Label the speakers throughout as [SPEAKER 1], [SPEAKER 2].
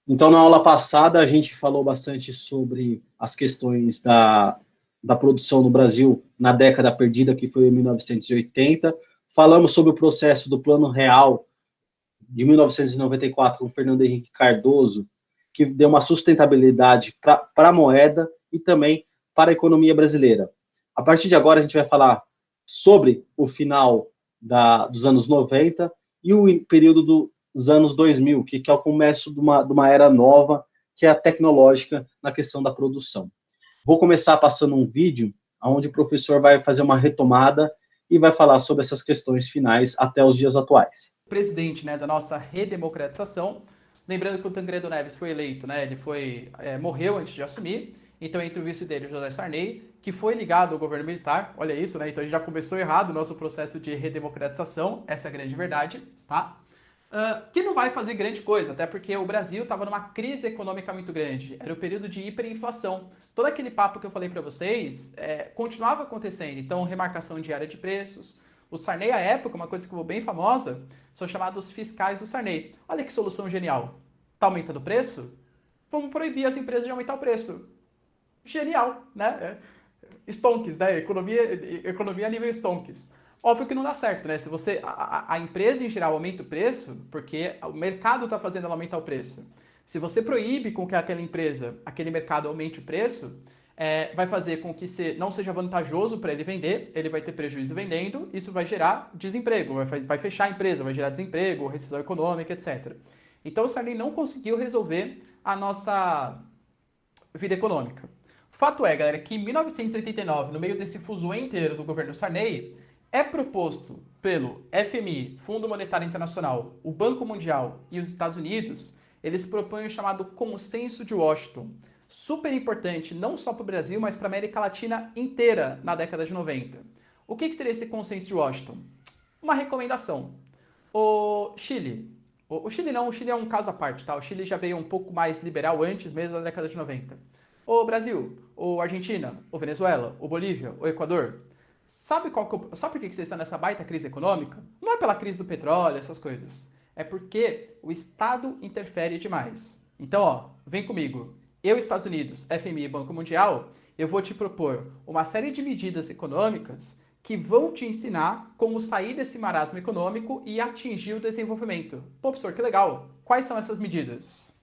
[SPEAKER 1] Então, na aula passada, a gente falou bastante sobre as questões da produção no Brasil na década perdida, que foi em 1980. Falamos sobre o processo do Plano Real de 1994, com Fernando Henrique Cardoso, que deu uma sustentabilidade para a moeda e também para a economia brasileira. A partir de agora, a gente vai falar sobre o final dos anos 90 e o período dos anos 2000, que é o começo de uma era nova, que é a tecnológica na questão da produção. Vou começar passando um vídeo onde o professor vai fazer uma retomada e vai falar sobre essas questões finais até os dias atuais.
[SPEAKER 2] Presidente, né, da nossa redemocratização, lembrando que o Tancredo Neves foi eleito, né, ele morreu antes de assumir, então entre o vice dele, o José Sarney, que foi ligado ao governo militar, olha isso, né, então a gente já começou errado o nosso processo de redemocratização, essa é a grande verdade, tá? Que não vai fazer grande coisa, até porque o Brasil estava numa crise econômica muito grande, era o período de hiperinflação. Todo aquele papo que eu falei para vocês continuava acontecendo, então remarcação diária de preços. O Sarney, à época, uma coisa que ficou bem famosa, são chamados fiscais do Sarney. Olha que solução genial. Está aumentando o preço? Vamos proibir as empresas de aumentar o preço. Genial, né? Stonks, né? Economia a nível Stonks. Óbvio que não dá certo, né? Se você a empresa em geral aumenta o preço, porque o mercado está fazendo ela aumentar o preço. Se você proíbe com que aquela empresa, aquele mercado aumente o preço, vai fazer com que não seja vantajoso para ele vender, ele vai ter prejuízo vendendo, isso vai gerar desemprego, vai fechar a empresa, vai gerar desemprego, recessão econômica, etc. Então o Sarney não conseguiu resolver a nossa vida econômica. Fato é, galera, que em 1989, no meio desse fuzuê inteiro do governo Sarney, é proposto pelo FMI, Fundo Monetário Internacional, o Banco Mundial e os Estados Unidos, eles propõem o chamado Consenso de Washington. Super importante, não só para o Brasil, mas para a América Latina inteira na década de 90. O que seria esse Consenso de Washington? Uma recomendação. O Chile o Chile é um caso à parte, tá? O Chile já veio um pouco mais liberal antes mesmo da década de 90. O Brasil, o Argentina, o Venezuela, o Bolívia, o Equador. Sabe por que vocês estão nessa baita crise econômica? Não é pela crise do petróleo, essas coisas. É porque o Estado interfere demais. Então, ó, vem comigo. Eu, Estados Unidos, FMI e Banco Mundial, eu vou te propor uma série de medidas econômicas que vão te ensinar como sair desse marasmo econômico e atingir o desenvolvimento. Pô, professor, que legal. Quais são essas medidas?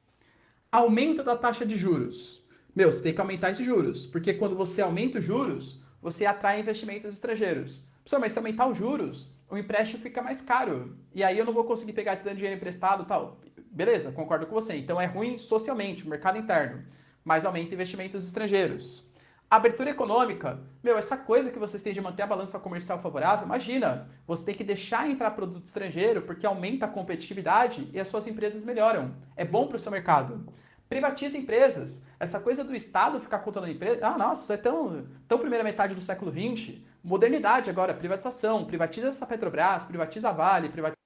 [SPEAKER 2] Aumento da taxa de juros. Meu, você tem que aumentar esses juros, porque quando você aumenta os juros, você atrai investimentos estrangeiros. Professor, mas se aumentar os juros, o empréstimo fica mais caro. E aí eu não vou conseguir pegar te dando dinheiro emprestado e tal. Beleza, concordo com você. Então é ruim socialmente, o mercado interno, mas aumenta investimentos estrangeiros. Abertura econômica, meu, essa coisa que vocês têm de manter a balança comercial favorável, imagina, você tem que deixar entrar produto estrangeiro porque aumenta a competitividade e as suas empresas melhoram. É bom para o seu mercado. Privatiza empresas. Essa coisa do Estado ficar controlando empresas, nossa, é tão primeira metade do século XX. Modernidade agora, privatização. Privatiza essa Petrobras, privatiza a Vale, privatiza...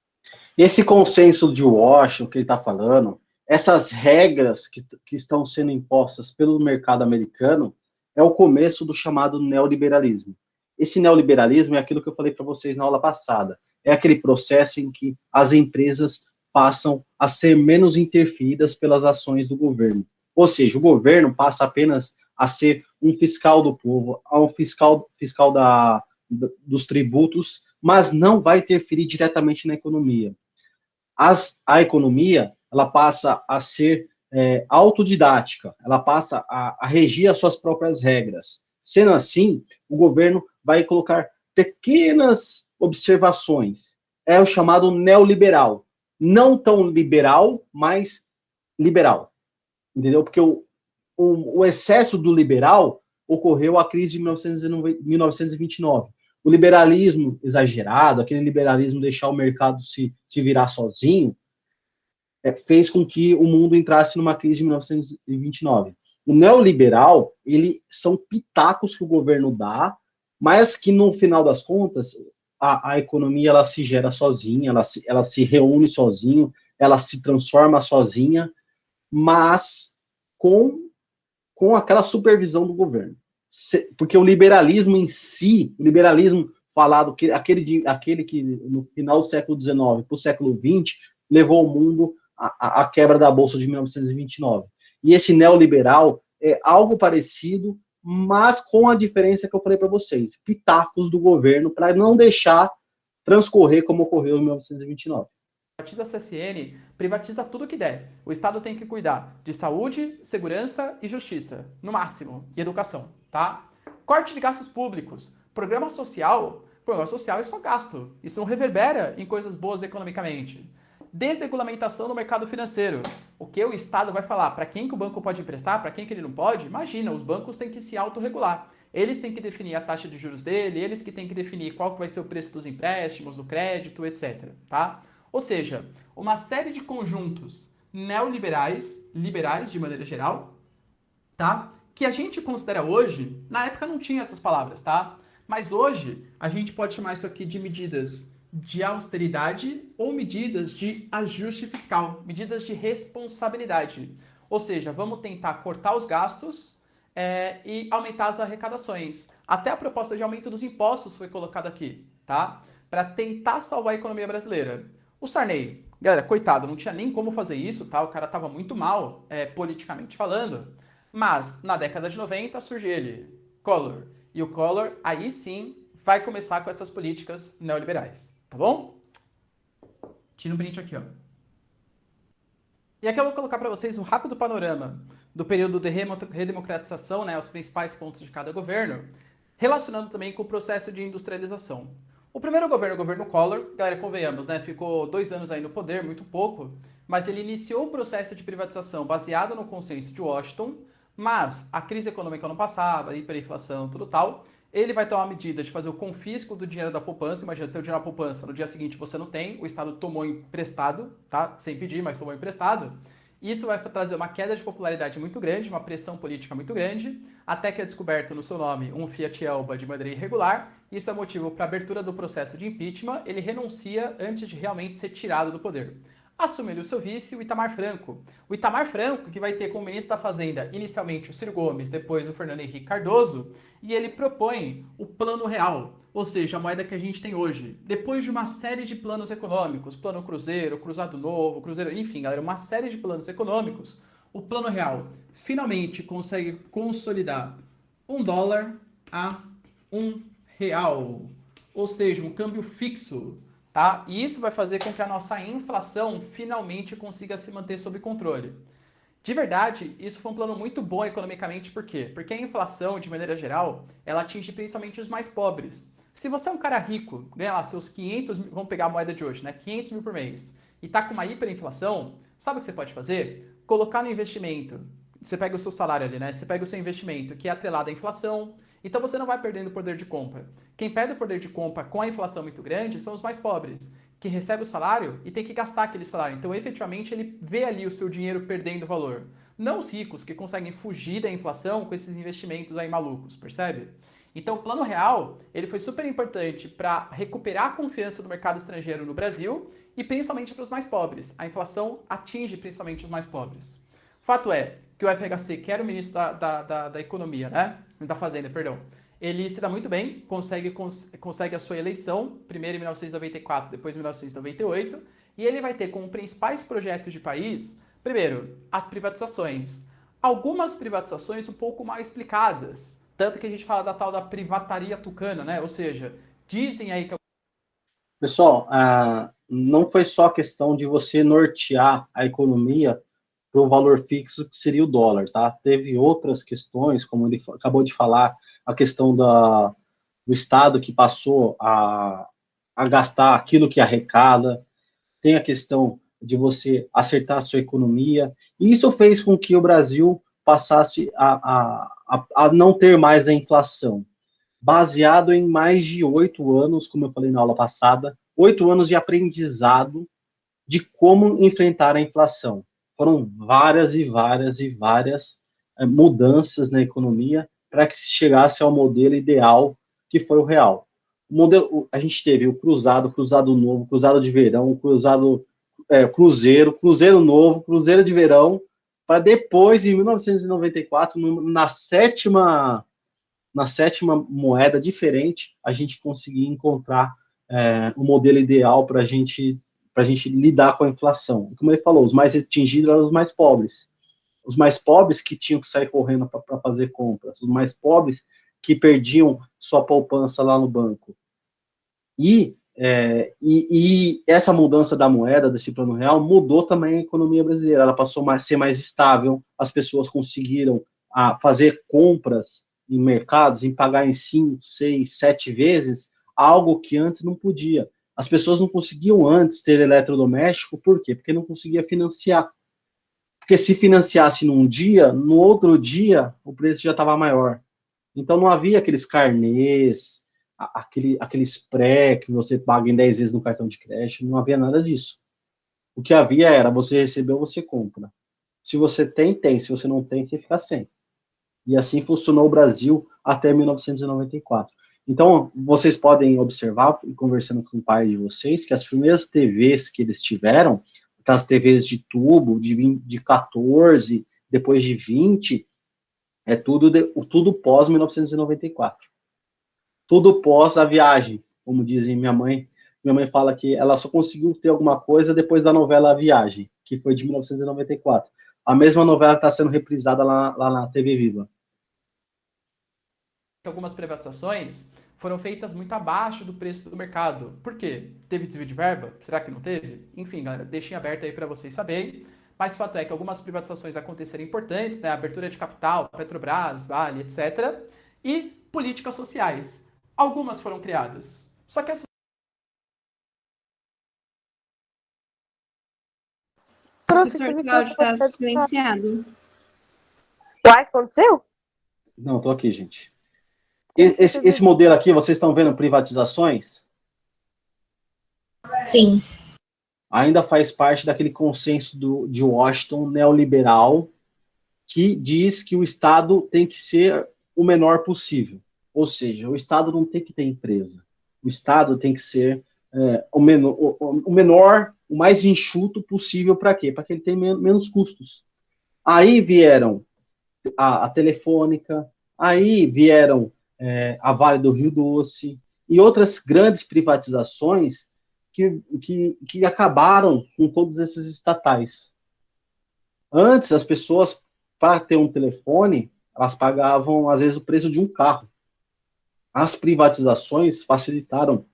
[SPEAKER 1] Esse consenso de Washington que ele está falando, essas regras que estão sendo impostas pelo mercado americano, é o começo do chamado neoliberalismo. Esse neoliberalismo é aquilo que eu falei para vocês na aula passada. É aquele processo em que as empresas passam a ser menos interferidas pelas ações do governo. Ou seja, o governo passa apenas a ser um fiscal do povo, um fiscal dos tributos, mas não vai interferir diretamente na economia. A economia, ela passa a ser autodidática, ela passa a regir as suas próprias regras. Sendo assim, o governo vai colocar pequenas observações. É o chamado neoliberal. Não tão liberal, mas liberal. Entendeu? Porque o excesso do liberal ocorreu a crise de 1929. O liberalismo exagerado, aquele liberalismo deixar o mercado se virar sozinho, fez com que o mundo entrasse numa crise de 1929. O neoliberal, são pitacos que o governo dá, mas que no final das contas, a economia ela se gera sozinha, ela se reúne sozinho, ela se transforma sozinha, mas com aquela supervisão do governo. Porque o liberalismo em si, o liberalismo falado, aquele que no final do século XIX para o século XX, levou o mundo a quebra da Bolsa de 1929. E esse neoliberal é algo parecido, mas com a diferença que eu falei para vocês, pitacos do governo, para não deixar transcorrer como ocorreu em 1929.
[SPEAKER 2] Privatiza a CSN, privatiza tudo que der. O Estado tem que cuidar de saúde, segurança e justiça, no máximo, e educação, tá? Corte de gastos públicos. Programa social é só gasto. Isso não reverbera em coisas boas economicamente. Desregulamentação do mercado financeiro. O que o Estado vai falar? Para quem que o banco pode emprestar? Para quem que ele não pode? Imagina, os bancos têm que se autorregular. Eles têm que definir a taxa de juros dele, eles que têm que definir qual que vai ser o preço dos empréstimos, do crédito, etc. Tá? Ou seja, uma série de conjuntos neoliberais, liberais de maneira geral, tá? Que a gente considera hoje, na época não tinha essas palavras, tá? Mas hoje a gente pode chamar isso aqui de medidas de austeridade ou medidas de ajuste fiscal, medidas de responsabilidade. Ou seja, vamos tentar cortar os gastos e aumentar as arrecadações. Até a proposta de aumento dos impostos foi colocada aqui, tá? Para tentar salvar a economia brasileira. O Sarney, galera, coitado, não tinha nem como fazer isso, tá? O cara estava muito mal, politicamente falando. Mas, na década de 90, surge ele, Collor. E o Collor, aí sim, vai começar com essas políticas neoliberais, tá bom? Tira um print aqui, ó. E aqui eu vou colocar para vocês um rápido panorama do período de redemocratização, né, os principais pontos de cada governo, relacionando também com o processo de industrialização. O primeiro governo, o governo Collor, galera, convenhamos, né, ficou 2 anos aí no poder, muito pouco, mas ele iniciou o processo de privatização baseado no consenso de Washington, mas a crise econômica não passava, hiperinflação, tudo tal, ele vai tomar a medida de fazer o confisco do dinheiro da poupança. Imagina, ter o dinheiro da poupança, no dia seguinte você não tem, o Estado tomou emprestado, tá? Sem pedir, mas tomou emprestado. Isso vai trazer uma queda de popularidade muito grande, uma pressão política muito grande, até que é descoberto no seu nome um Fiat Elba de maneira irregular. Isso é motivo para a abertura do processo de impeachment. Ele renuncia antes de realmente ser tirado do poder. Assumiu o seu vice, o Itamar Franco. O Itamar Franco, que vai ter como ministro da Fazenda inicialmente o Ciro Gomes, depois o Fernando Henrique Cardoso, e ele propõe o Plano Real, ou seja, a moeda que a gente tem hoje. Depois de uma série de planos econômicos, Plano Cruzeiro, Cruzado Novo, Cruzeiro, enfim, galera, uma série de planos econômicos, o Plano Real finalmente consegue consolidar $1 a R$1, ou seja, um câmbio fixo. Tá? E isso vai fazer com que a nossa inflação finalmente consiga se manter sob controle. De verdade, isso foi um plano muito bom economicamente, por quê? Porque a inflação, de maneira geral, ela atinge principalmente os mais pobres. Se você é um cara rico, ganha lá seus 500 mil, vamos pegar a moeda de hoje, né? 500 mil por mês, e tá com uma hiperinflação, sabe o que você pode fazer? Colocar no investimento. Você pega o seu salário ali, né? Você pega o seu investimento, que é atrelado à inflação, então você não vai perdendo o poder de compra. Quem perde o poder de compra com a inflação muito grande são os mais pobres, que recebe o salário e tem que gastar aquele salário. Então, efetivamente, ele vê ali o seu dinheiro perdendo valor. Não os ricos, que conseguem fugir da inflação com esses investimentos aí malucos, percebe? Então, o Plano Real, ele foi super importante para recuperar a confiança do mercado estrangeiro no Brasil e principalmente para os mais pobres. A inflação atinge principalmente os mais pobres. Fato é que o FHC, que era o ministro da Economia, né? Da Fazenda, perdão, ele se dá muito bem, consegue a sua eleição, primeiro em 1994, depois em 1998, e ele vai ter como principais projetos de país, primeiro, as privatizações. Algumas privatizações um pouco mal explicadas, tanto que a gente fala da tal da privataria tucana, né? Ou seja, dizem aí que...
[SPEAKER 1] Pessoal, não foi só questão de você nortear a economia para o valor fixo que seria o dólar, tá? Teve outras questões, como ele acabou de falar, a questão do Estado que passou a gastar aquilo que arrecada, tem a questão de você acertar a sua economia, e isso fez com que o Brasil passasse a não ter mais a inflação, baseado em mais de 8 anos, como eu falei na aula passada, 8 anos de aprendizado de como enfrentar a inflação. Foram várias e várias e várias mudanças na economia para que se chegasse ao modelo ideal, que foi o real. O modelo, a gente teve o cruzado, cruzado novo, cruzado de verão, cruzeiro novo, cruzeiro de verão, para depois, em 1994, na sétima moeda diferente, a gente conseguir encontrar o modelo ideal para a gente para a gente lidar com a inflação. Como ele falou, os mais atingidos eram os mais pobres. Os mais pobres que tinham que sair correndo para fazer compras. Os mais pobres que perdiam sua poupança lá no banco. E essa mudança da moeda, desse plano real, mudou também a economia brasileira. Ela passou a ser mais estável, as pessoas conseguiram fazer compras em mercados, em pagar em 5, 6, 7 vezes, algo que antes não podia. As pessoas não conseguiam antes ter eletrodoméstico, por quê? Porque não conseguia financiar. Porque se financiasse num dia, no outro dia, o preço já estava maior. Então não havia aqueles carnês, aqueles pré que você paga em 10 vezes no cartão de crédito, não havia nada disso. O que havia era, você recebeu, você compra. Se você tem, tem. Se você não tem, você fica sem. E assim funcionou o Brasil até 1994. Então, vocês podem observar, conversando com o pai de vocês, que as primeiras TVs que eles tiveram, aquelas TVs de tubo, de 14, depois de 20, é tudo pós 1994. Tudo pós a viagem, como dizem minha mãe. Minha mãe fala que ela só conseguiu ter alguma coisa depois da novela A Viagem, que foi de 1994. A mesma novela está sendo reprisada lá na TV Viva.
[SPEAKER 2] Algumas privatizações foram feitas muito abaixo do preço do mercado. Por quê? Teve desvio de verba? Será que não teve? Enfim, galera, deixem aberto aí para vocês saberem. Mas o fato é que algumas privatizações aconteceram importantes, né? Abertura de capital, Petrobras, Vale, etc. E políticas sociais. Algumas foram criadas. Só que essas...
[SPEAKER 3] Professor Cláudio está silenciado.
[SPEAKER 4] Uai, aconteceu?
[SPEAKER 1] Não, estou aqui, gente. Esse modelo aqui, vocês estão vendo privatizações?
[SPEAKER 3] Sim.
[SPEAKER 1] Ainda faz parte daquele consenso de Washington neoliberal que diz que o Estado tem que ser o menor possível. Ou seja, o Estado não tem que ter empresa. O Estado tem que ser o menor, o mais enxuto possível. Para quê? Para que ele tenha menos custos. Aí vieram a Telefônica, aí vieram a Vale do Rio Doce e outras grandes privatizações que acabaram com todos esses estatais. Antes, as pessoas, para ter um telefone, elas pagavam, às vezes, o preço de um carro. As privatizações facilitaram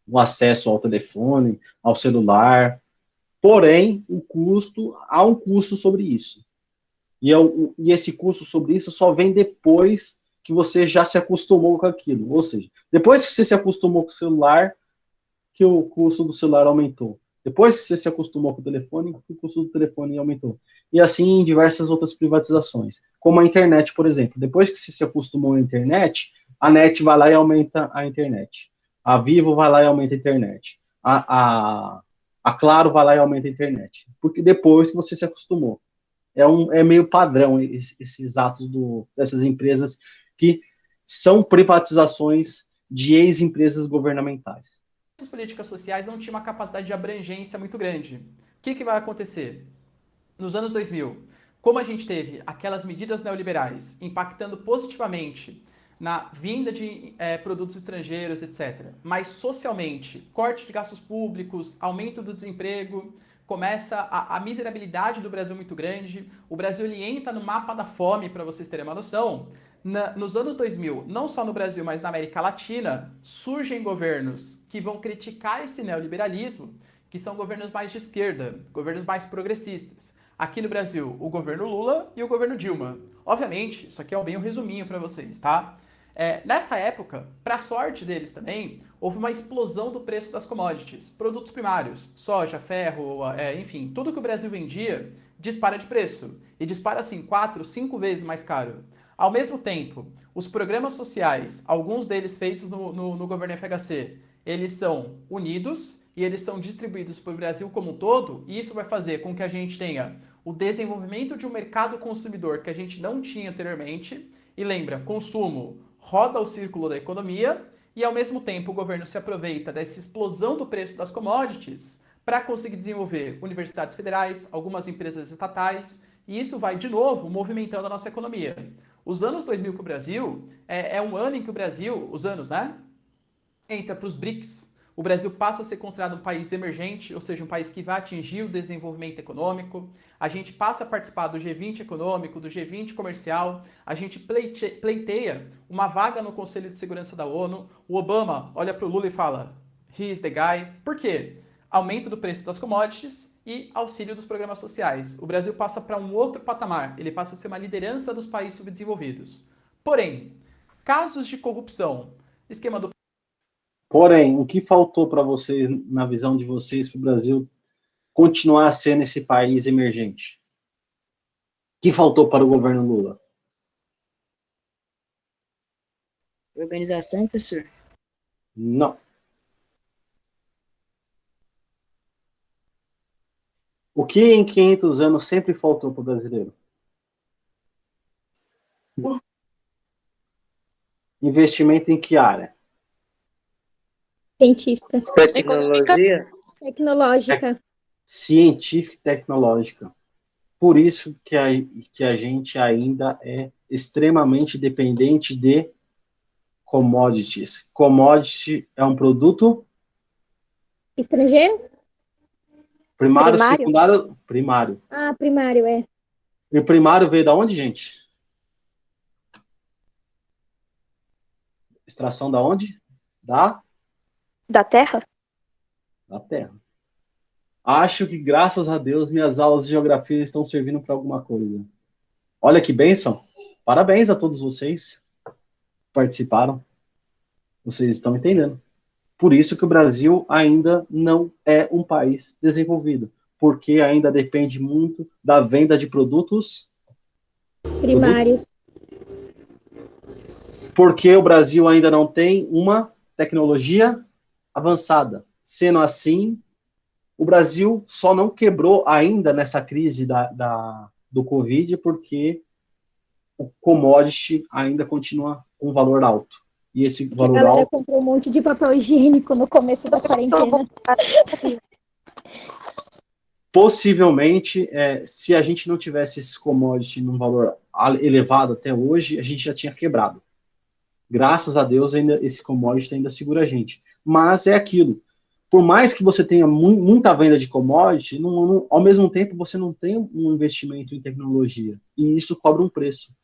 [SPEAKER 1] o acesso ao telefone, ao celular, porém, há um custo sobre isso. E esse custo sobre isso só vem depois que você já se acostumou com aquilo. Ou seja, depois que você se acostumou com o celular, que o custo do celular aumentou. Depois que você se acostumou com o telefone, o custo do telefone aumentou. E assim em diversas outras privatizações. Como a internet, por exemplo. Depois que você se acostumou à internet, a NET vai lá e aumenta a internet. A Vivo vai lá e aumenta a internet. A Claro vai lá e aumenta a internet. Porque depois que você se acostumou. É meio padrão esses atos dessas empresas que são privatizações de ex-empresas governamentais.
[SPEAKER 2] As políticas sociais não tinham uma capacidade de abrangência muito grande. O que vai acontecer? Nos anos 2000, como a gente teve aquelas medidas neoliberais impactando positivamente na vinda de produtos estrangeiros, etc., mas socialmente, corte de gastos públicos, aumento do desemprego, começa a miserabilidade do Brasil muito grande, o Brasil ele entra no mapa da fome, para vocês terem uma noção. Nos anos 2000, não só no Brasil, mas na América Latina, surgem governos que vão criticar esse neoliberalismo, que são governos mais de esquerda, governos mais progressistas. Aqui no Brasil, o governo Lula e o governo Dilma. Obviamente, isso aqui é bem um resuminho para vocês, tá? Nessa época, para sorte deles também, houve uma explosão do preço das commodities, produtos primários, soja, ferro, enfim, tudo que o Brasil vendia dispara de preço. E dispara assim 4, 5 vezes mais caro. Ao mesmo tempo, os programas sociais, alguns deles feitos no governo FHC, eles são unidos e eles são distribuídos para o Brasil como um todo, e isso vai fazer com que a gente tenha o desenvolvimento de um mercado consumidor que a gente não tinha anteriormente. E lembra, consumo roda o círculo da economia e, ao mesmo tempo, o governo se aproveita dessa explosão do preço das commodities para conseguir desenvolver universidades federais, algumas empresas estatais, e isso vai, de novo, movimentando a nossa economia. Os anos 2000 para o Brasil é um ano em que o Brasil, os anos, né? Entra para os BRICS. O Brasil passa a ser considerado um país emergente, ou seja, um país que vai atingir o desenvolvimento econômico. A gente passa a participar do G20 econômico, do G20 comercial. A gente pleiteia uma vaga no Conselho de Segurança da ONU. O Obama olha para o Lula e fala, he is the guy. Por quê? Aumento do preço das commodities e auxílio dos programas sociais. O Brasil passa para um outro patamar. Ele passa a ser uma liderança dos países subdesenvolvidos. Porém, casos de corrupção, esquema do...
[SPEAKER 1] Porém, o que faltou para vocês, na visão de vocês, para o Brasil continuar sendo esse país emergente? O que faltou para o governo Lula?
[SPEAKER 5] Organização, professor?
[SPEAKER 1] Não. O que em 500 anos sempre faltou para o brasileiro? Investimento em que área?
[SPEAKER 6] Científica.
[SPEAKER 3] Tecnologia?
[SPEAKER 6] Tecnológica.
[SPEAKER 1] Científica e tecnológica. Por isso que a gente ainda é extremamente dependente de commodities. Commodity é um produto
[SPEAKER 6] Estrangeiro?
[SPEAKER 1] primário,
[SPEAKER 6] Primário?
[SPEAKER 1] secundário, primário.
[SPEAKER 6] Ah, primário, é.
[SPEAKER 1] E o primário veio da onde, gente? Extração da onde? Da
[SPEAKER 4] Terra?
[SPEAKER 1] Terra. Acho que, graças a Deus, minhas aulas de geografia estão servindo para alguma coisa. Olha que bênção. Parabéns a todos vocês que participaram. Vocês estão entendendo. Por isso que o Brasil ainda não é um país desenvolvido, porque ainda depende muito da venda de produtos
[SPEAKER 6] Primários.
[SPEAKER 1] porque o Brasil ainda não tem uma tecnologia avançada. Sendo assim, o Brasil só não quebrou ainda nessa crise do Covid porque o commodity ainda continua com valor alto. E esse
[SPEAKER 6] A
[SPEAKER 1] valor
[SPEAKER 6] galera
[SPEAKER 1] alto...
[SPEAKER 6] comprou um monte de papel higiênico no começo da quarentena.
[SPEAKER 1] Possivelmente, se a gente não tivesse esse commodity num valor elevado até hoje, a gente já tinha quebrado. Graças a Deus, ainda esse commodity ainda segura a gente. Mas é aquilo. Por mais que você tenha muita venda de commodity, ao mesmo tempo você não tem um investimento em tecnologia. E isso cobra um preço.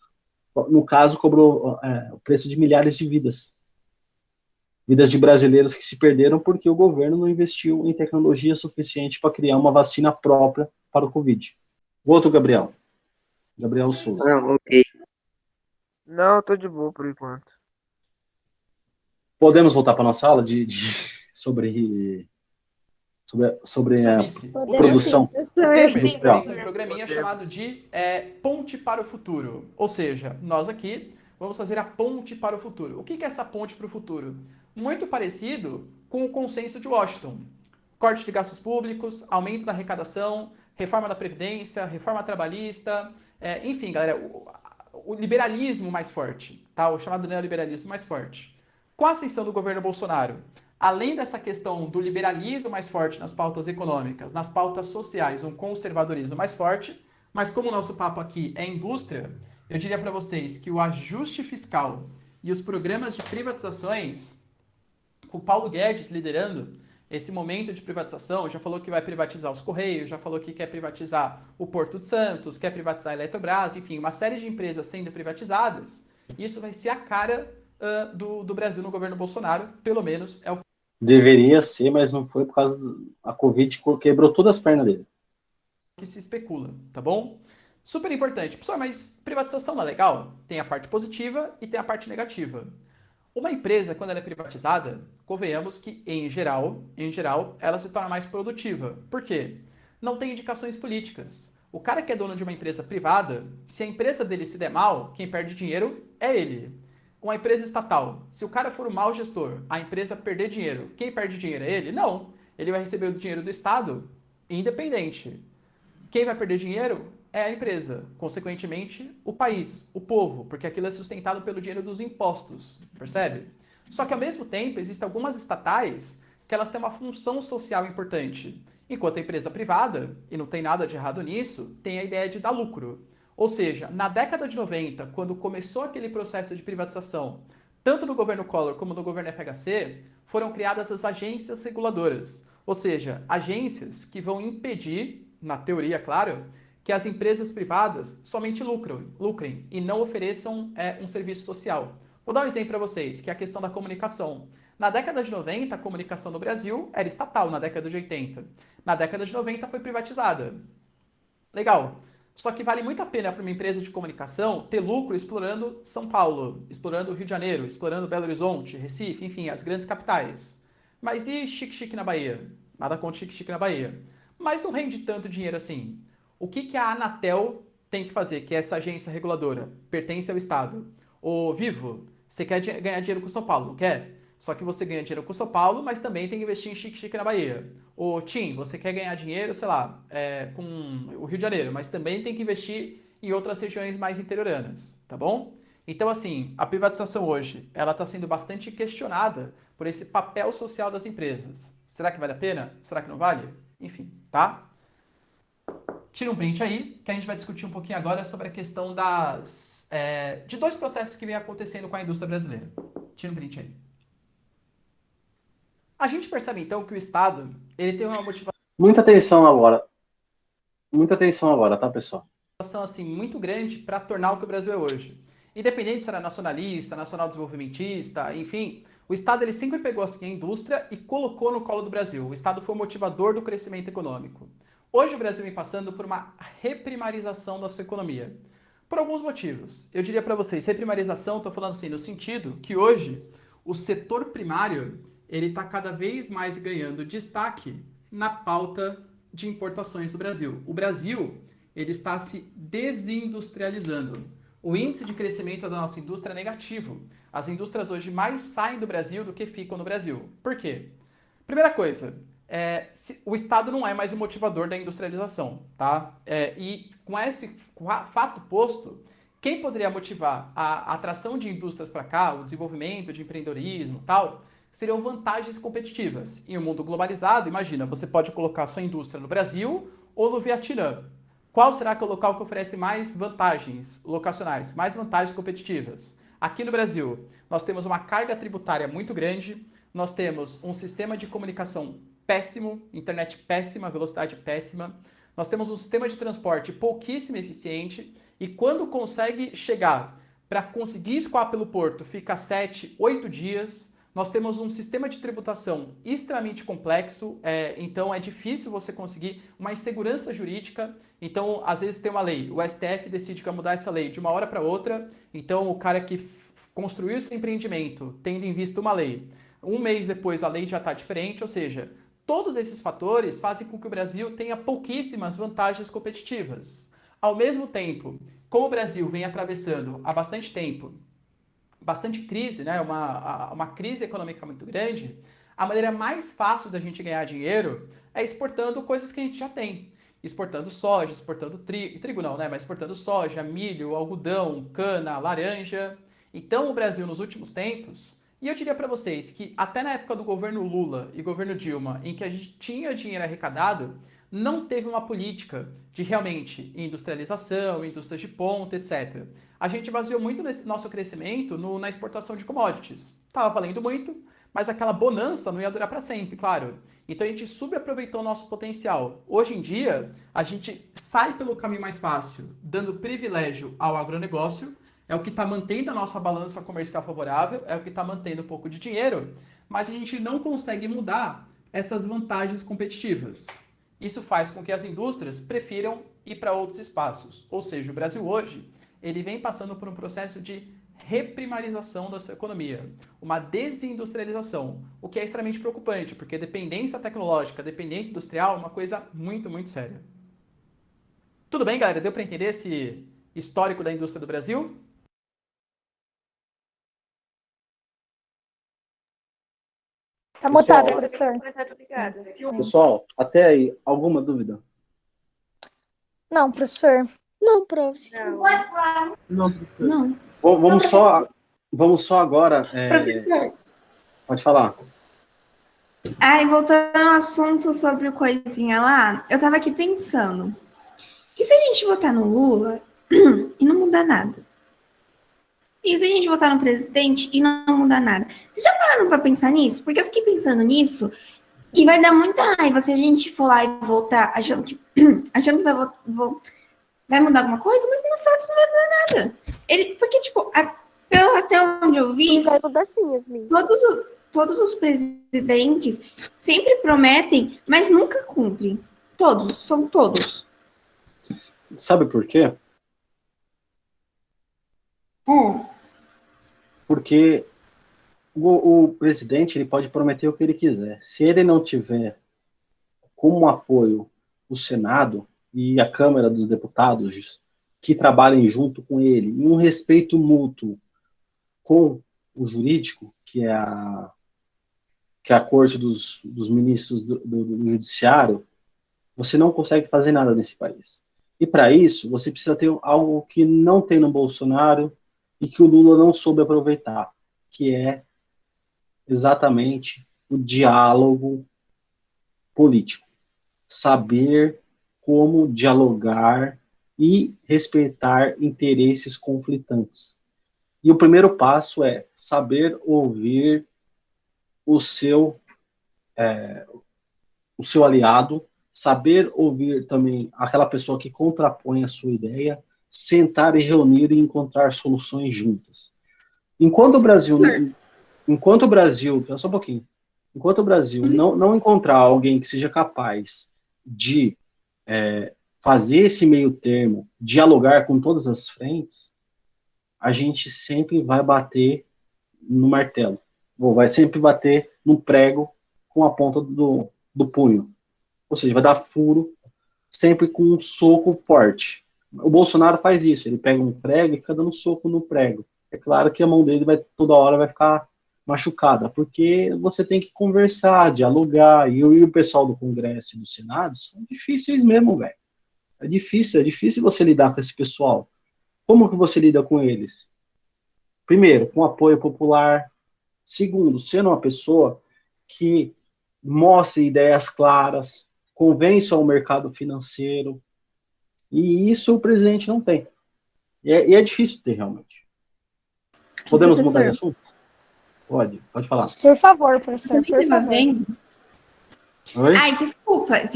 [SPEAKER 1] No caso, cobrou o preço de milhares de vidas. Vidas de brasileiros que se perderam porque o governo não investiu em tecnologia suficiente para criar uma vacina própria para o Covid. O outro Gabriel. Gabriel Souza.
[SPEAKER 7] Não, ok. Não, tô de boa por enquanto.
[SPEAKER 1] Podemos voltar para a nossa aula sobre a produção industrial.
[SPEAKER 2] Um programinha chamado de Ponte para o Futuro. Ou seja, nós aqui vamos fazer a ponte para o futuro. O que é essa ponte para o futuro? Muito parecido com o consenso de Washington. Corte de gastos públicos, aumento da arrecadação, reforma da Previdência, reforma trabalhista, enfim, galera, o liberalismo mais forte, tá? O chamado neoliberalismo mais forte. Com a ascensão do governo Bolsonaro, além dessa questão do liberalismo mais forte nas pautas econômicas, nas pautas sociais, um conservadorismo mais forte, mas como o nosso papo aqui é indústria, eu diria para vocês que o ajuste fiscal e os programas de privatizações, o Paulo Guedes liderando esse momento de privatização, já falou que vai privatizar os Correios, já falou que quer privatizar o Porto de Santos, quer privatizar a Eletrobras, enfim, uma série de empresas sendo privatizadas, isso vai ser a cara do Brasil no governo Bolsonaro, pelo menos é o
[SPEAKER 1] Deveria ser, mas não foi por causa da Covid, quebrou todas as pernas dele.
[SPEAKER 2] que se especula, tá bom? Super importante. Pessoal, mas privatização não é legal? Tem a parte positiva e tem a parte negativa. Uma empresa, quando ela é privatizada, convenhamos que, em geral, ela se torna mais produtiva. Por quê? Não tem indicações políticas. O cara que é dono de uma empresa privada, se a empresa dele se der mal, quem perde dinheiro é ele. Uma empresa estatal, se o cara for um mau gestor, a empresa perder dinheiro, quem perde dinheiro é ele? Não. Ele vai receber o dinheiro do Estado independente. Quem vai perder dinheiro é a empresa. Consequentemente, o país, o povo, porque aquilo é sustentado pelo dinheiro dos impostos, percebe? Só que, ao mesmo tempo, existem algumas estatais que elas têm uma função social importante. Enquanto a empresa privada, e não tem nada de errado nisso, tem a ideia de dar lucro. Ou seja, na década de 90, quando começou aquele processo de privatização Tanto no governo Collor como no governo FHC, foram criadas as agências reguladoras, ou seja, agências que vão impedir, na teoria, claro, que as empresas privadas somente lucrem e não ofereçam um serviço social. Vou dar um exemplo para vocês, que é a questão da comunicação. Na década de 90, a comunicação no Brasil era estatal, na década de 80. Na década de 90 foi privatizada. Legal. Só que vale muito a pena para uma empresa de comunicação ter lucro explorando São Paulo, explorando Rio de Janeiro, explorando Belo Horizonte, Recife, enfim, as grandes capitais. Mas e chique-chique na Bahia? Nada contra chique-chique na Bahia. Mas não rende tanto dinheiro assim. O que a Anatel tem que fazer, que é essa agência reguladora? Pertence ao Estado. Ô, Vivo, você quer ganhar dinheiro com São Paulo, não quer? Só que você ganha dinheiro com São Paulo, mas também tem que investir em chique-chique na Bahia. Ô, Tim, você quer ganhar dinheiro, sei lá, com o Rio de Janeiro, mas também tem que investir em outras regiões mais interioranas, tá bom? Então, assim, a privatização hoje, ela está sendo bastante questionada por esse papel social das empresas. Será que vale a pena? Será que não vale? Enfim, tá? Tira um print aí, que a gente vai discutir um pouquinho agora sobre a questão de dois processos que vem acontecendo com a indústria brasileira. Tira um print aí. A gente percebe, então, que o Estado ele tem uma motivação
[SPEAKER 1] Muita atenção agora. Muita atenção agora, tá, pessoal?
[SPEAKER 2] assim, muito grande para tornar o que o Brasil é hoje. Independente se era nacionalista, nacional desenvolvimentista, enfim, o Estado ele sempre pegou assim, a indústria e colocou no colo do Brasil. O Estado foi o motivador do crescimento econômico. Hoje o Brasil vem passando por uma reprimarização da sua economia. Por alguns motivos. Eu diria para vocês, reprimarização, estou falando assim, no sentido que hoje o setor primário ele está cada vez mais ganhando destaque na pauta de importações do Brasil. O Brasil ele está se desindustrializando. O índice de crescimento da nossa indústria é negativo. As indústrias hoje mais saem do Brasil do que ficam no Brasil. Por quê? Primeira coisa, o Estado não é mais o motivador da industrialização, tá? E com esse fato posto, quem poderia motivar a atração de indústrias para cá, o desenvolvimento de empreendedorismo e tal, seriam vantagens competitivas. Em um mundo globalizado, imagina, você pode colocar sua indústria no Brasil ou no Vietnã. Qual será que é o local que oferece mais vantagens locacionais, mais vantagens competitivas? Aqui no Brasil, nós temos uma carga tributária muito grande, nós temos um sistema de comunicação péssimo, internet péssima, velocidade péssima, nós temos um sistema de transporte pouquíssimo eficiente e quando consegue chegar para conseguir escoar pelo porto, fica 7, 8 dias. Nós temos um sistema de tributação extremamente complexo, então é difícil você conseguir uma insegurança jurídica. Então, às vezes tem uma lei, o STF decide que vai mudar essa lei de uma hora para outra, então o cara que construiu esse empreendimento, tendo em vista uma lei, um mês depois a lei já está diferente, ou seja, todos esses fatores fazem com que o Brasil tenha pouquíssimas vantagens competitivas. Ao mesmo tempo, como o Brasil vem atravessando há bastante tempo bastante crise, né? Uma crise econômica muito grande, a maneira mais fácil da gente ganhar dinheiro é exportando coisas que a gente já tem. Exportando soja, exportando trigo não, né? Mas exportando soja, milho, algodão, cana, laranja. Então o Brasil nos últimos tempos, e eu diria para vocês que até na época do governo Lula e governo Dilma, em que a gente tinha dinheiro arrecadado, não teve uma política de realmente industrialização, indústrias de ponta, etc. A gente baseou muito nesse nosso crescimento na exportação de commodities. Estava valendo muito, mas aquela bonança não ia durar para sempre, claro. Então a gente subaproveitou o nosso potencial. Hoje em dia, a gente sai pelo caminho mais fácil, dando privilégio ao agronegócio, é o que está mantendo a nossa balança comercial favorável, é o que está mantendo um pouco de dinheiro, mas a gente não consegue mudar essas vantagens competitivas. Isso faz com que as indústrias prefiram ir para outros espaços. Ou seja, o Brasil hoje ele vem passando por um processo de reprimarização da sua economia, uma desindustrialização, o que é extremamente preocupante, porque dependência tecnológica, dependência industrial é uma coisa muito, muito séria. Tudo bem, galera? Deu para entender esse histórico da indústria do Brasil?
[SPEAKER 6] Tá mutado, professor.
[SPEAKER 1] Pessoal, até aí, alguma dúvida?
[SPEAKER 6] Não, professor.
[SPEAKER 3] Não, prof.
[SPEAKER 7] Não, professor.
[SPEAKER 3] Não.
[SPEAKER 1] Vamos só agora.
[SPEAKER 3] Professor.
[SPEAKER 1] Pode falar.
[SPEAKER 3] Ai, voltando ao assunto sobre o coisinha lá, eu tava aqui pensando. E se a gente votar no Lula e não mudar nada? E se a gente votar no presidente e não mudar nada? Vocês já pararam pra pensar nisso? Porque eu fiquei pensando nisso e vai dar muita raiva se a gente for lá e votar achando que, achando que vai mudar alguma coisa, mas no fato não vai mudar nada. Porque, tipo, até onde eu
[SPEAKER 4] E
[SPEAKER 3] vi,
[SPEAKER 4] vai mudar sim, Yasmin.
[SPEAKER 3] todos os presidentes sempre prometem, mas nunca cumprem. Todos, são todos.
[SPEAKER 1] Sabe por quê? Porque o presidente ele pode prometer o que ele quiser. Se ele não tiver como apoio o Senado e a Câmara dos Deputados que trabalhem junto com ele, em um respeito mútuo com o jurídico, que é a Corte dos Ministros do Judiciário, você não consegue fazer nada nesse país. E para isso, você precisa ter algo que não tem no Bolsonaro e que o Lula não soube aproveitar, que é exatamente o diálogo político. Saber como dialogar e respeitar interesses conflitantes. E o primeiro passo é saber ouvir o seu aliado, saber ouvir também aquela pessoa que contrapõe a sua ideia, sentar e reunir e encontrar soluções juntas. Enquanto o Brasil, só um pouquinho, enquanto o Brasil não encontrar alguém que seja capaz de fazer esse meio termo, dialogar com todas as frentes, a gente sempre vai bater no martelo, ou vai sempre bater no prego com a ponta do punho. Ou seja, vai dar furo sempre com um soco forte. O Bolsonaro faz isso, ele pega um prego e fica dando soco no prego. É claro que a mão dele toda hora vai ficar machucada, porque você tem que conversar, dialogar, e o pessoal do Congresso e do Senado são difíceis mesmo, velho. É difícil você lidar com esse pessoal. Como que você lida com eles? Primeiro, com apoio popular. Segundo, sendo uma pessoa que mostre ideias claras, convença o mercado financeiro. E isso o presidente não tem. E é difícil ter, realmente. Podemos mudar de assunto? Pode falar.
[SPEAKER 6] Por favor, professor, por favor.
[SPEAKER 3] Vendo?
[SPEAKER 1] Oi?
[SPEAKER 3] Ai, desculpa,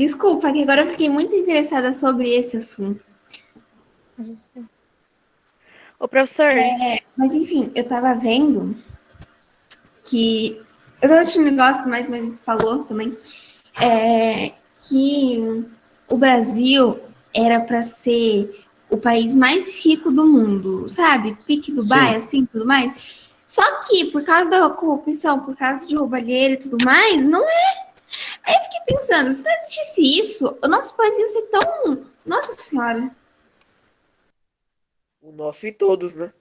[SPEAKER 3] que agora eu fiquei muito interessada sobre esse assunto.
[SPEAKER 4] Ô, professor,
[SPEAKER 3] Mas enfim, eu tava vendo que. Eu tava assistindo um negócio, mas falou também. Que o Brasil era para ser o país mais rico do mundo, sabe? Pique Dubai,
[SPEAKER 1] Sim.
[SPEAKER 3] assim, tudo mais. Só que, por causa da corrupção, por causa de roubalheira e tudo mais, não é. Aí eu fiquei pensando, se não existisse isso, o nosso país ia ser tão... Nossa Senhora.
[SPEAKER 7] O nosso e todos, né?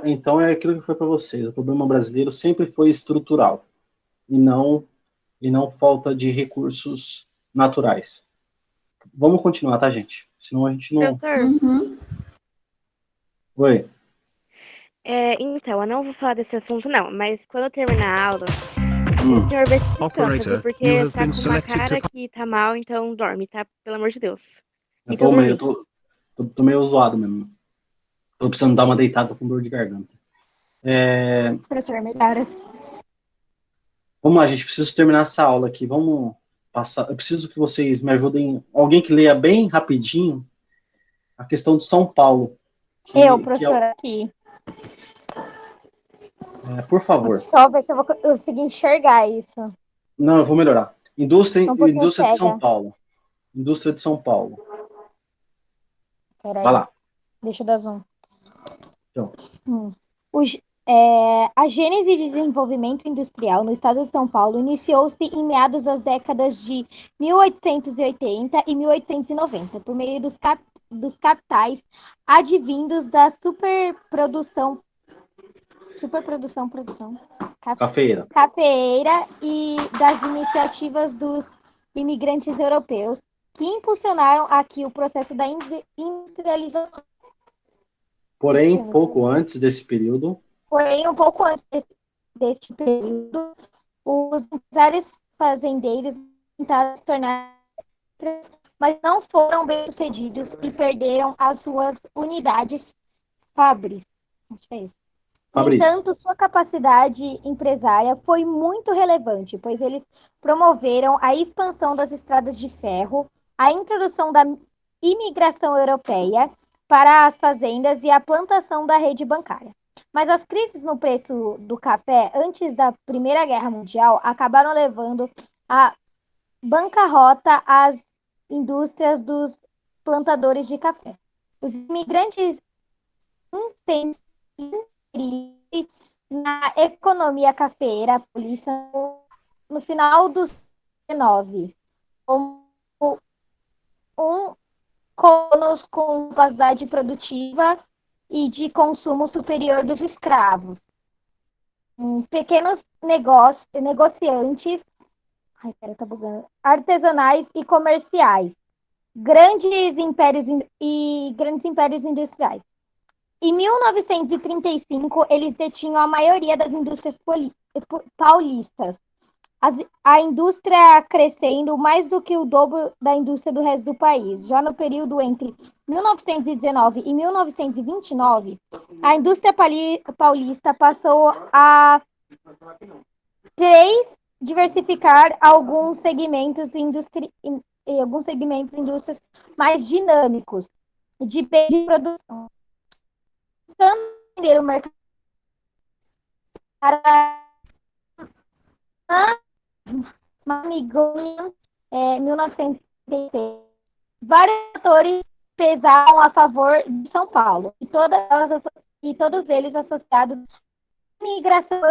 [SPEAKER 1] Então é aquilo que foi para vocês. O problema brasileiro sempre foi estrutural e não falta de recursos naturais. Vamos continuar, tá, gente? Senão a gente não...
[SPEAKER 4] professor,
[SPEAKER 1] Oi.
[SPEAKER 4] então, eu não vou falar desse assunto, não, mas quando eu terminar a aula, o senhor vai se descansa, viu? Porque tá com uma cara que tá mal, então dorme, tá? Pelo amor de Deus.
[SPEAKER 1] Eu tô meio zoado mesmo. Tô precisando dar uma deitada, tô com dor de garganta.
[SPEAKER 6] Professor, melhoras.
[SPEAKER 1] Vamos lá, gente, preciso terminar essa aula aqui. Vamos passar. Eu preciso que vocês me ajudem. Alguém que leia bem rapidinho a questão de São Paulo.
[SPEAKER 6] Professor, aqui.
[SPEAKER 1] Por favor.
[SPEAKER 6] Só ver se eu vou conseguir enxergar isso.
[SPEAKER 1] Não, eu vou melhorar. Indústria de São
[SPEAKER 6] cega.
[SPEAKER 1] Paulo. Indústria de São Paulo.
[SPEAKER 6] Peraí.
[SPEAKER 1] Vai lá.
[SPEAKER 6] Deixa eu dar zoom.
[SPEAKER 1] Então.
[SPEAKER 6] A gênese de desenvolvimento industrial no estado de São Paulo iniciou-se em meados das décadas de 1880 e 1890, por meio dos capitais advindos da superprodução cafeeira e das iniciativas dos imigrantes europeus, que impulsionaram aqui o processo da industrialização.
[SPEAKER 1] Porém, pouco antes desse período,
[SPEAKER 6] os empresários fazendeiros tentaram se tornar, mas não foram bem-sucedidos e perderam as suas unidades fábricas. Acho que é isso. No
[SPEAKER 1] Fabrício.
[SPEAKER 6] entanto, sua capacidade empresária foi muito relevante, pois eles promoveram a expansão das estradas de ferro, a introdução da imigração europeia para as fazendas e a plantação da rede bancária. Mas as crises no preço do café antes da Primeira Guerra Mundial acabaram levando à bancarrota as indústrias dos plantadores de café. Os imigrantes interferir na economia cafeeira paulista no final do século XIX, como colonos com capacidade produtiva e de consumo superior dos escravos. Pequenos negociantes, artesanais e comerciais, grandes impérios industriais. Em 1935, eles detinham a maioria das indústrias paulistas. A indústria crescendo mais do que o dobro da indústria do resto do país. Já no período entre 1919 e 1929, a indústria paulista passou a diversificar alguns segmentos de indústrias mais dinâmicos de produção. Entender o mercado para Mamigonian, 1936. Vários fatores pesaram a favor de São Paulo e todos eles associados à migração.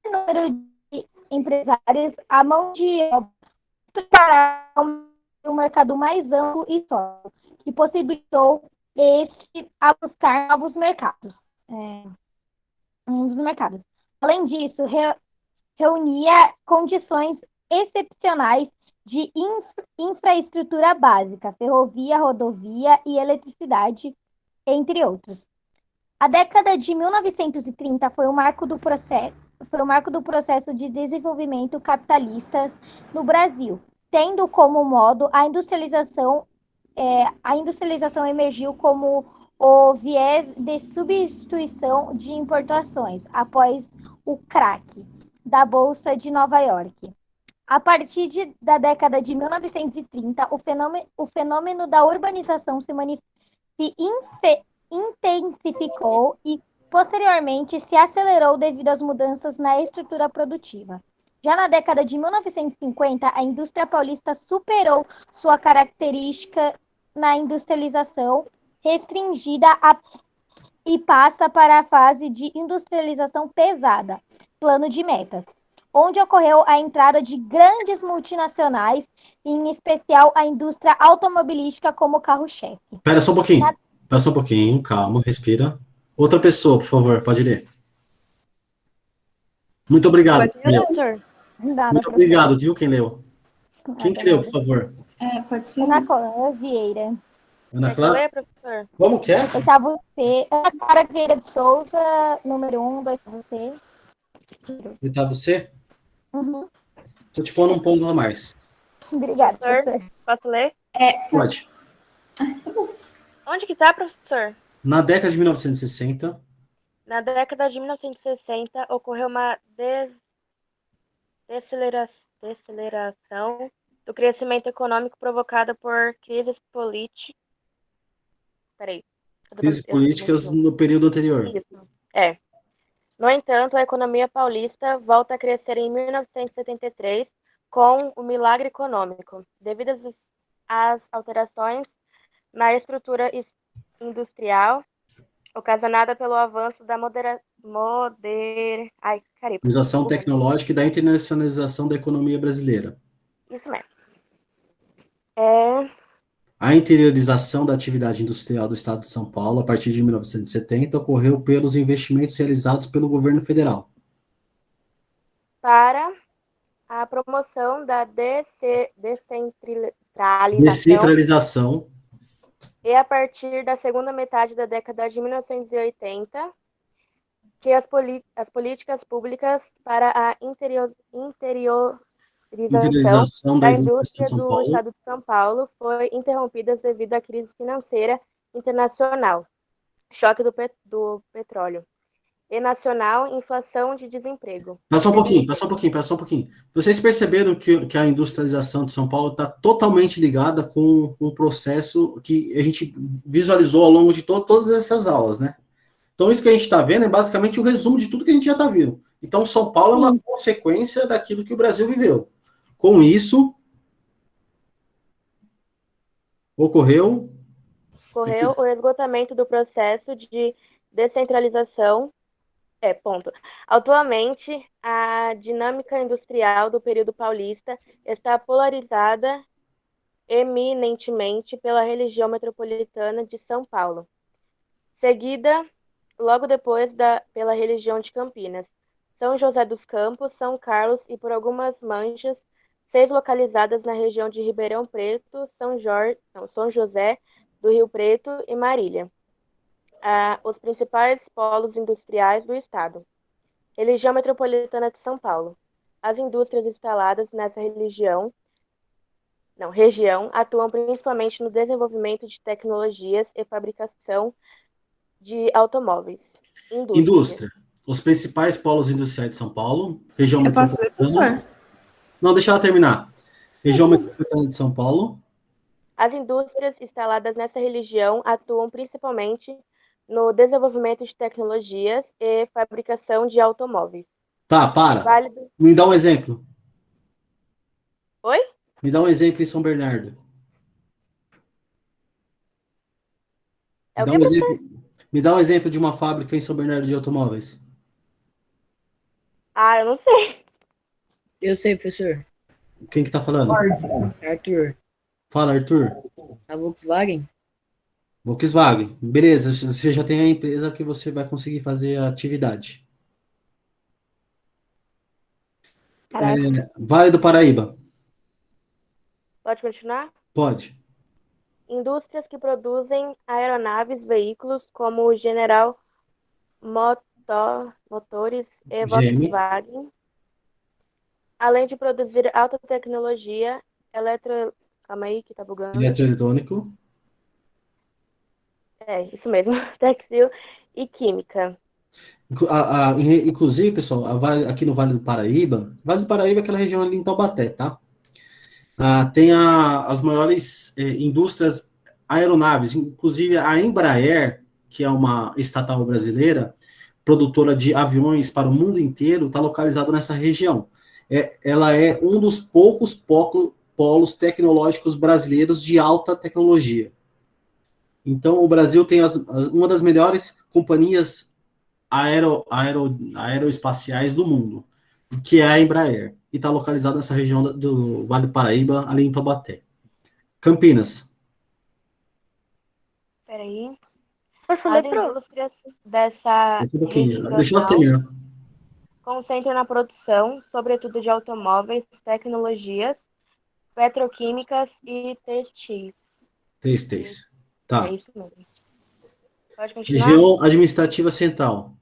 [SPEAKER 6] O número de empresários, a mão de obra para um mercado mais amplo e sólido, que possibilitou a buscar novos mercados. Além disso, reunia condições excepcionais de infraestrutura básica, ferrovia, rodovia e eletricidade, entre outros. A década de 1930 foi o marco do processo de desenvolvimento capitalista no Brasil, tendo como modo a industrialização. A industrialização emergiu como o viés de substituição de importações após o crack da Bolsa de Nova York. A partir da década de 1930, o fenômeno da urbanização se intensificou e, posteriormente, se acelerou devido às mudanças na estrutura produtiva. Já na década de 1950, a indústria paulista superou sua característica na industrialização restringida e passa para a fase de industrialização pesada, plano de metas, onde ocorreu a entrada de grandes multinacionais, em especial a indústria automobilística como carro-chefe.
[SPEAKER 1] Espera só um pouquinho, calma, respira. Outra pessoa, por favor, pode ler. Muito obrigado. Muito obrigado, viu, quem leu? Quem que leu, por favor?
[SPEAKER 3] Pode ser.
[SPEAKER 6] Ana Clara Vieira.
[SPEAKER 1] Ana Clara?
[SPEAKER 4] Professor?
[SPEAKER 1] Como que é?
[SPEAKER 6] Oitavo C. Ana Clara Vieira de Souza, número 1, oitavo C.
[SPEAKER 1] Oitavo C?
[SPEAKER 6] Uhum.
[SPEAKER 1] Tô te pondo um ponto a mais.
[SPEAKER 6] Obrigada, professor.
[SPEAKER 4] Posso ler?
[SPEAKER 1] Pode.
[SPEAKER 4] Onde que tá, professor?
[SPEAKER 1] Na década de 1960.
[SPEAKER 4] Na década de 1960, ocorreu uma deceleração do crescimento econômico provocada por crises políticas.
[SPEAKER 1] Crises políticas no período anterior.
[SPEAKER 4] Isso. No entanto, a economia paulista volta a crescer em 1973 com o milagre econômico, devido às alterações na estrutura industrial ocasionada pelo avanço da
[SPEAKER 1] modernização tecnológica e da internacionalização da economia brasileira.
[SPEAKER 4] Isso mesmo.
[SPEAKER 1] A interiorização da atividade industrial do Estado de São Paulo, a partir de 1970, ocorreu pelos investimentos realizados pelo governo federal.
[SPEAKER 4] Para a promoção da descentralização. E a partir da segunda metade da década de 1980, que as políticas públicas para a interiorização da indústria do Estado de São Paulo foi interrompidas devido à crise financeira internacional. choque do petróleo. E nacional, inflação de desemprego.
[SPEAKER 1] Pera só um pouquinho. Vocês perceberam que a industrialização de São Paulo está totalmente ligada com o processo que a gente visualizou ao longo de todas essas aulas, né? Então, isso que a gente está vendo é basicamente o resumo de tudo que a gente já está vendo. Então, São Paulo é uma consequência daquilo que o Brasil viveu. Com isso, ocorreu
[SPEAKER 4] O esgotamento do processo de descentralização. Ponto. Atualmente, a dinâmica industrial do período paulista está polarizada eminentemente pela região metropolitana de São Paulo, seguida logo depois pela região de Campinas, São José dos Campos, São Carlos e por algumas manchas, 6 localizadas na região de Ribeirão Preto, São José do Rio Preto e Marília. Os principais polos industriais do estado. Região metropolitana de São Paulo. As indústrias instaladas nessa região atuam principalmente no desenvolvimento de tecnologias e fabricação de automóveis.
[SPEAKER 1] indústria. Os principais polos industriais de São Paulo, região
[SPEAKER 3] Eu posso ler,
[SPEAKER 1] metropolitana.
[SPEAKER 3] professor?
[SPEAKER 1] Não, deixa ela terminar. Região metropolitana de São Paulo.
[SPEAKER 4] As indústrias instaladas nessa região atuam principalmente no desenvolvimento de tecnologias e fabricação de automóveis.
[SPEAKER 1] Tá, para.
[SPEAKER 4] Válido.
[SPEAKER 1] Me dá um exemplo.
[SPEAKER 4] Oi?
[SPEAKER 1] Me dá um exemplo em São Bernardo.
[SPEAKER 4] É o
[SPEAKER 1] Dá
[SPEAKER 4] que,
[SPEAKER 1] um
[SPEAKER 4] professor?
[SPEAKER 1] exemplo, me dá um exemplo de uma fábrica em São Bernardo de automóveis.
[SPEAKER 4] Eu não sei.
[SPEAKER 5] Eu sei, professor.
[SPEAKER 1] Quem que tá falando?
[SPEAKER 5] Arthur,
[SPEAKER 1] Fala, Arthur.
[SPEAKER 5] a Volkswagen?
[SPEAKER 1] Volkswagen. Beleza, você já tem a empresa que você vai conseguir fazer a atividade. Vale do Paraíba.
[SPEAKER 4] Pode continuar?
[SPEAKER 1] Pode.
[SPEAKER 4] Indústrias que produzem aeronaves, veículos, como o General Motors e
[SPEAKER 1] GM.
[SPEAKER 4] Volkswagen, além de produzir alta tecnologia, Calma aí, que tá bugando.
[SPEAKER 1] Eletroeletrônico.
[SPEAKER 4] Isso mesmo. Textil e química.
[SPEAKER 1] Inclusive, pessoal, aqui no Vale do Paraíba é aquela região ali em Taubaté, tá? Tem as maiores indústrias aeronaves, inclusive a Embraer, que é uma estatal brasileira, produtora de aviões para o mundo inteiro, está localizada nessa região. Ela é um dos poucos polos tecnológicos brasileiros de alta tecnologia. Então, o Brasil tem uma das melhores companhias aeroespaciais do mundo, que é a Embraer, e está localizada nessa região do Vale do Paraíba, ali em Taubaté. Campinas.
[SPEAKER 4] Peraí.
[SPEAKER 6] Posso
[SPEAKER 4] As
[SPEAKER 6] ler, pro?
[SPEAKER 4] indústrias dessa
[SPEAKER 1] Um pouquinho,
[SPEAKER 4] região
[SPEAKER 1] deixa eu terminar.
[SPEAKER 4] concentram na produção, sobretudo de automóveis, tecnologias, petroquímicas e textis.
[SPEAKER 1] Têxteis. Tá.
[SPEAKER 4] É isso mesmo. Pode continuar?
[SPEAKER 1] Região administrativa central.